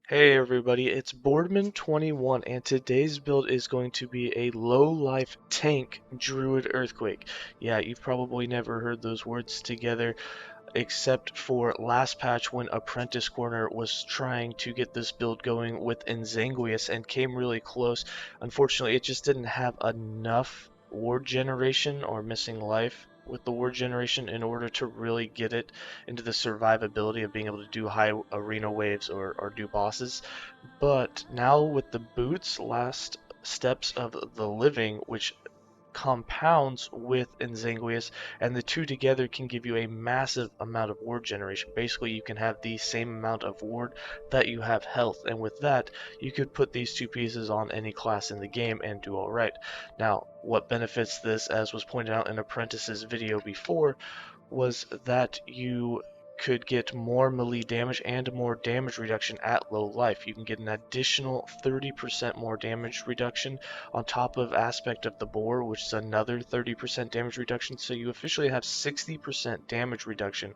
Hey everybody, it's Boardman21 and today's build is going to be a low-life tank Druid Earthquake. Yeah, you've probably never heard those words together except for last patch when Apprentice Corner was trying to get this build going with Enzanguius and came really close. Unfortunately, it just didn't have enough ward generation or missing life with the ward generation in order to really get it into the survivability of being able to do high arena waves or do bosses. But now with the boots, last steps of the living, which compounds with Enzanguius, and the two together can give you a massive amount of ward generation. Basically, you can have the same amount of ward that you have health, and with that, you could put these two pieces on any class in the game and do alright. Now, what benefits this, as was pointed out in Apprentice's video before, was that you could get more melee damage and more damage reduction at low life. You can get an additional 30% more damage reduction on top of aspect of the boar, which is another 30% damage reduction. So you officially have 60% damage reduction,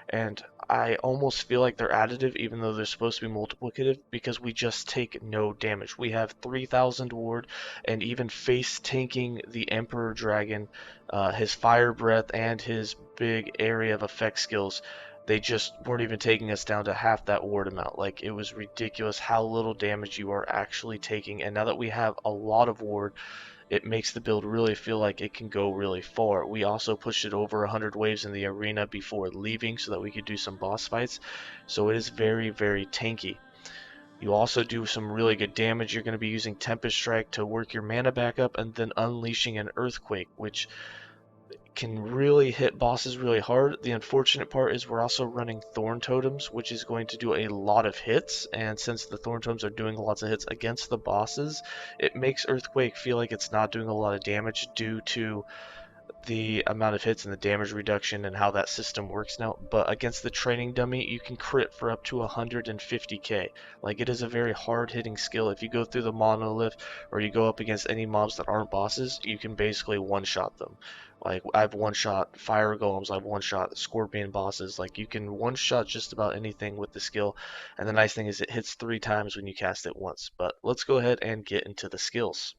and I almost feel like they're additive even though they're supposed to be multiplicative because we just take no damage. We have 3000 ward, and even face tanking the Emperor Dragon, his fire breath and his big area of effect skills, they just weren't even taking us down to half that ward amount. Like, it was ridiculous how little damage you are actually taking, and now that we have a lot of ward, it makes the build really feel like it can go really far. We also pushed it over 100 waves in the arena before leaving so that we could do some boss fights. So it is very, very tanky. You also do some really good damage. You're going to be using Tempest Strike to work your mana back up and then unleashing an Earthquake, which can really hit bosses really hard. The unfortunate part is we're also running Thorn Totems, which is going to do a lot of hits, and since the Thorn Totems are doing lots of hits against the bosses, it makes Earthquake feel like it's not doing a lot of damage due to the amount of hits and the damage reduction and how that system works now. But against the training dummy, you can crit for up to 150k. Like, it is a very hard hitting skill. If you go through the monolith or you go up against any mobs that aren't bosses, you can basically one shot them. Like, I've one shot fire golems, I've one shot scorpion bosses. Like, you can one shot just about anything with the skill, and the nice thing is it hits 3 times when you cast it once. But let's go ahead and get into the skills.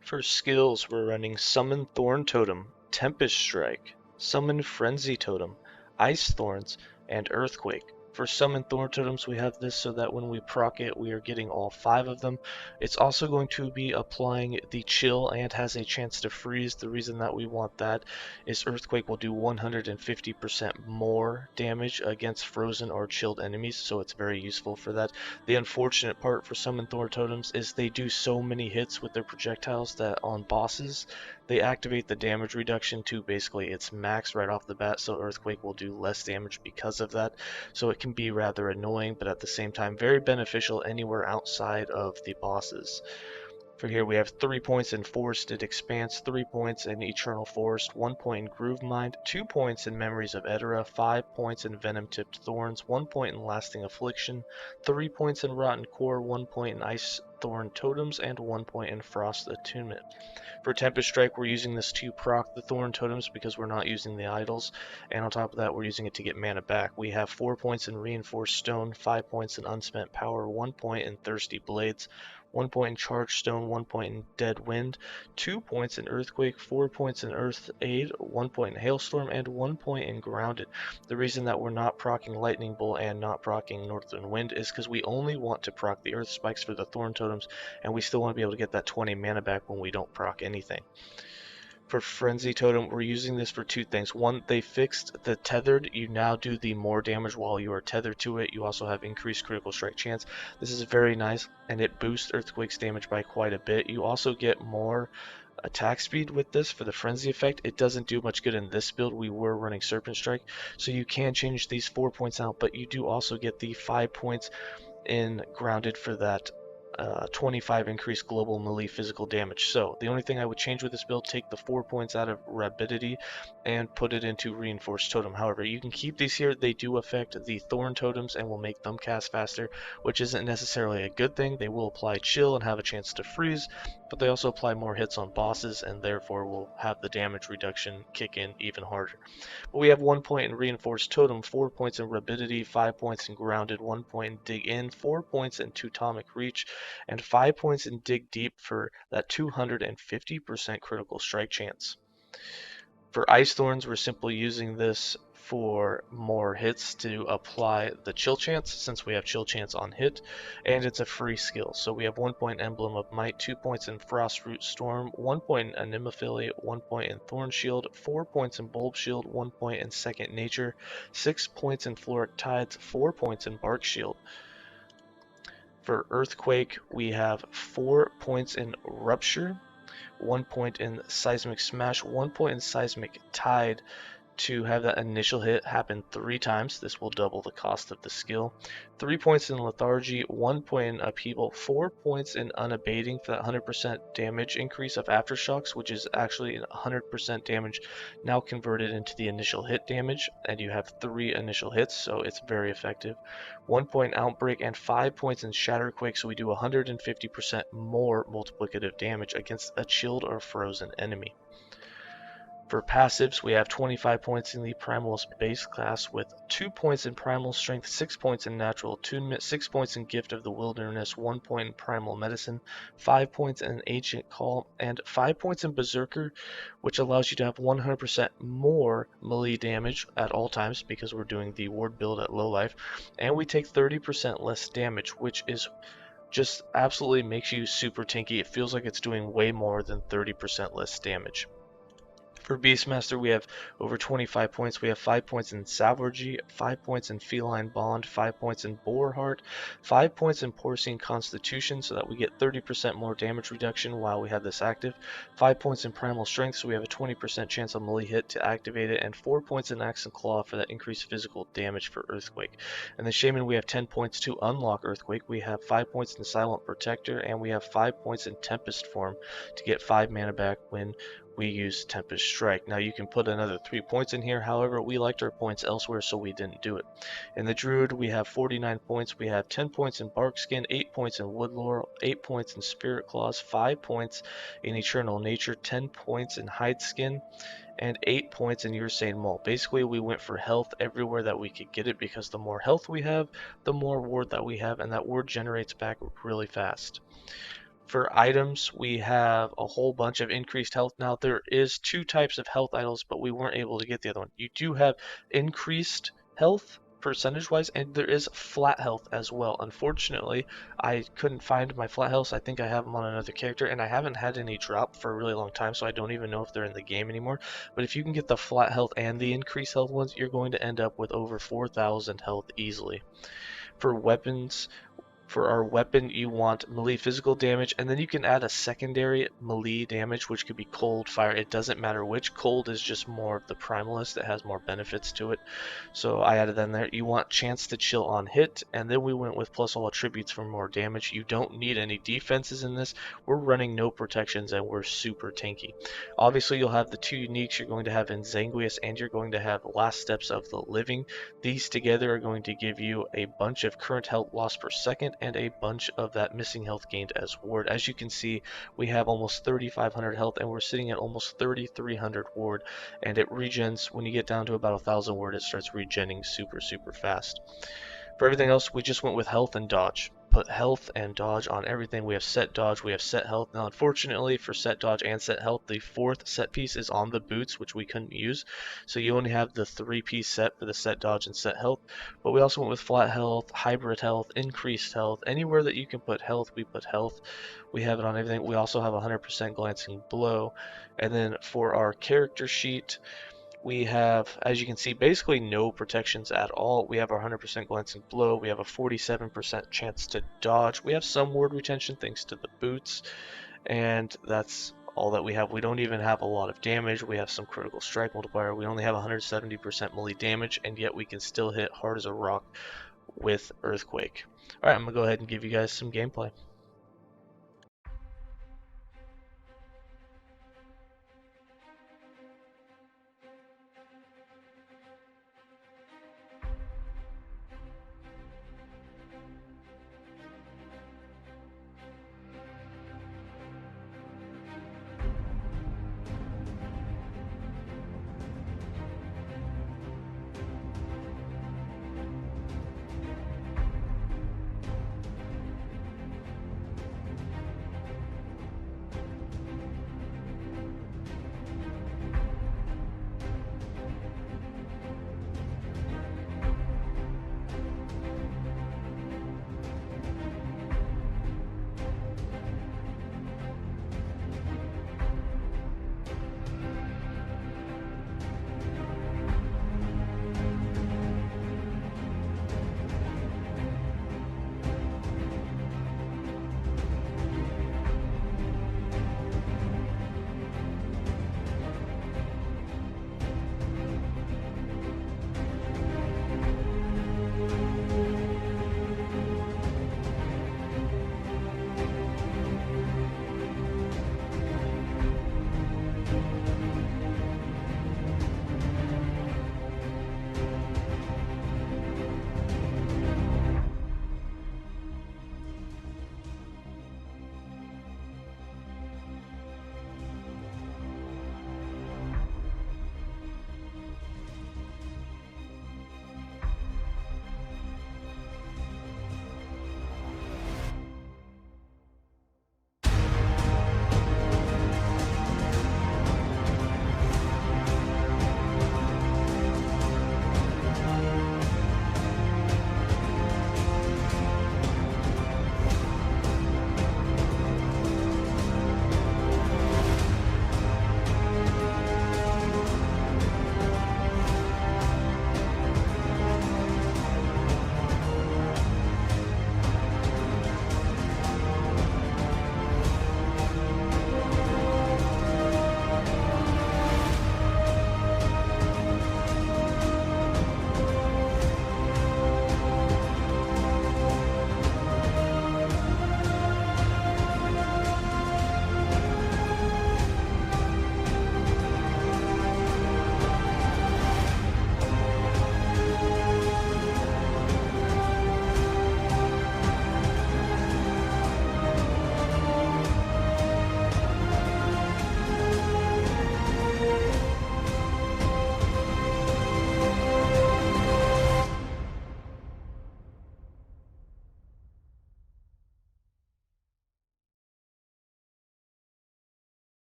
For skills, we're running Summon Thorn Totem, Tempest Strike, Summon Frenzy Totem, Ice Thorns, and Earthquake. For Summon Thorn Totems, we have this so that when we proc it, we are getting all 5 of them. It's also going to be applying the Chill and has a chance to freeze. The reason that we want that is Earthquake will do 150% more damage against frozen or chilled enemies, so it's very useful for that. The unfortunate part for Summon Thorn Totems is they do so many hits with their projectiles that on bosses, they activate the damage reduction to basically its max right off the bat, so Earthquake will do less damage because of that. So it can be rather annoying, but at the same time very beneficial anywhere outside of the bosses. For here we have 3 points in Forested Expanse, 3 points in Eternal Forest, 1 point in Groove Mind, 2 points in Memories of Edera, 5 points in Venom Tipped Thorns, 1 point in Lasting Affliction, 3 points in Rotten Core, 1 point in Ice Thorn Totems, and 1 point in Frost Attunement. For Tempest Strike, we're using this to proc the Thorn Totems because we're not using the idols, and on top of that, we're using it to get mana back. We have 4 points in Reinforced Stone, 5 points in Unspent Power, 1 point in Thirsty Blades, 1 point in Charged Stone, 1 point in Dead Wind, 2 points in Earthquake, 4 points in Earth Aid, 1 point in Hailstorm, and 1 point in Grounded. The reason that we're not proccing Lightning Bolt and not proccing Northern Wind is because we only want to proc the Earth Spikes for the Thorn Totems, and we still want to be able to get that 20 mana back when we don't proc anything. For Frenzy Totem, we're using this for 2 things. One, they fixed the tethered. You now do the more damage while you are tethered to it. You also have increased critical strike chance. This is very nice, and it boosts Earthquake's damage by quite a bit. You also get more attack speed with this for the Frenzy effect. It doesn't do much good in this build. We were running Serpent Strike, so you can change these 4 points out, but you do also get the 5 points in Grounded for that 25 increased global melee physical damage. So the only thing I would change with this build, take the 4 points out of Rapidity and put it into Reinforced Totem. However, you can keep these here. They do affect the Thorn totems and will make them cast faster, which isn't necessarily a good thing. They will apply chill and have a chance to freeze, but they also apply more hits on bosses and therefore will have the damage reduction kick in even harder. But we have 1 point in Reinforced Totem, 4 points in Rapidity, 5 points in Grounded, 1 point in Dig In, 4 points in Teutonic Reach, and 5 points in Dig Deep for that 250% critical strike chance. For Ice Thorns, we're simply using this for more hits to apply the chill chance, since we have chill chance on hit, and it's a free skill. So we have 1 point Emblem of Might, 2 points in Frostroot Storm, 1 point in Anemophily, 1 point in Thorn Shield, 4 points in Bulb Shield, 1 point in Second Nature, 6 points in Floric Tides, 4 points in Bark Shield. For Earthquake, we have 4 points in Rupture, 1 point in Seismic Smash, 1 point in Seismic Tide to have that initial hit happen 3 times. This will double the cost of the skill. 3 points in Lethargy, 1 point in Upheaval, 4 points in Unabating for that 100% damage increase of Aftershocks, which is actually 100% damage now converted into the initial hit damage, and you have 3 initial hits, so it's very effective. 1 point Outbreak and 5 points in Shatterquake, so we do 150% more multiplicative damage against a chilled or frozen enemy. For passives, we have 25 points in the Primalist base class with 2 points in Primal Strength, 6 points in Natural Attunement, 6 points in Gift of the Wilderness, 1 point in Primal Medicine, 5 points in Ancient Call, and 5 points in Berserker, which allows you to have 100% more melee damage at all times because we're doing the ward build at low life, and we take 30% less damage, which is just absolutely makes you super tanky. It feels like it's doing way more than 30% less damage. For Beastmaster, we have over 25 points. We have 5 points in Salvagey, 5 points in Feline Bond, 5 points in Boarheart, 5 points in Porcine Constitution, so that we get 30% more damage reduction while we have this active, 5 points in Primal Strength, so we have a 20% chance on melee hit to activate it, and 4 points in Axe and Claw for that increased physical damage for Earthquake. And the Shaman, we have 10 points to unlock Earthquake. We have 5 points in Silent Protector, and we have 5 points in Tempest form to get 5 mana back when we use Tempest Strike. Now you can put another 3 points in here, however we liked our points elsewhere so we didn't do it. In the Druid we have 49 points, we have 10 points in Barkskin, 8 points in Wood Laurel, 8 points in Spirit Claws, 5 points in Eternal Nature, 10 points in Hide Skin, and 8 points in Ursane Maul. Basically we went for health everywhere that we could get it, because the more health we have, the more ward that we have, and that ward generates back really fast. For items, we have a whole bunch of increased health. Now, there is 2 types of health idols, but we weren't able to get the other one. You do have increased health percentage-wise, and there is flat health as well. Unfortunately, I couldn't find my flat health. I think I have them on another character, and I haven't had any drop for a really long time, so I don't even know if they're in the game anymore. But if you can get the flat health and the increased health ones, you're going to end up with over 4,000 health easily. For weapons, for our weapon, you want melee physical damage, and then you can add a secondary melee damage, which could be cold, fire. It doesn't matter which. Cold is just more of the Primalist. It has more benefits to it. So I added that in there. You want chance to chill on hit, and then we went with plus all attributes for more damage. You don't need any defenses in this. We're running no protections, and we're super tanky. Obviously, you'll have the 2 uniques. You're going to have Inzanguius, and you're going to have Last Steps of the Living. These together are going to give you a bunch of current health loss per second, and a bunch of that missing health gained as ward. As you can see, we have almost 3,500 health, and we're sitting at almost 3,300 ward, and it regens when you get down to about 1,000 ward. It starts regenning super fast. For everything else, we just went with health and dodge. Put health and dodge on everything. We have set dodge, we have set health. Now, unfortunately, for set dodge and set health, the 4th set piece is on the boots, which we couldn't use. So you only have the 3-piece set for the set dodge and set health. But we also went with flat health, hybrid health, increased health. Anywhere that you can put health, we put health. We have it on everything. We also have 100% glancing blow. And then for our character sheet, we have, as you can see, basically no protections at all. We have our 100% glancing blow. We have a 47% chance to dodge. We have some ward retention thanks to the boots, and that's all that we have. We don't even have a lot of damage. We have some critical strike multiplier. We only have 170% melee damage, and yet we can still hit hard as a rock with Earthquake. Alright, I'm going to go ahead and give you guys some gameplay.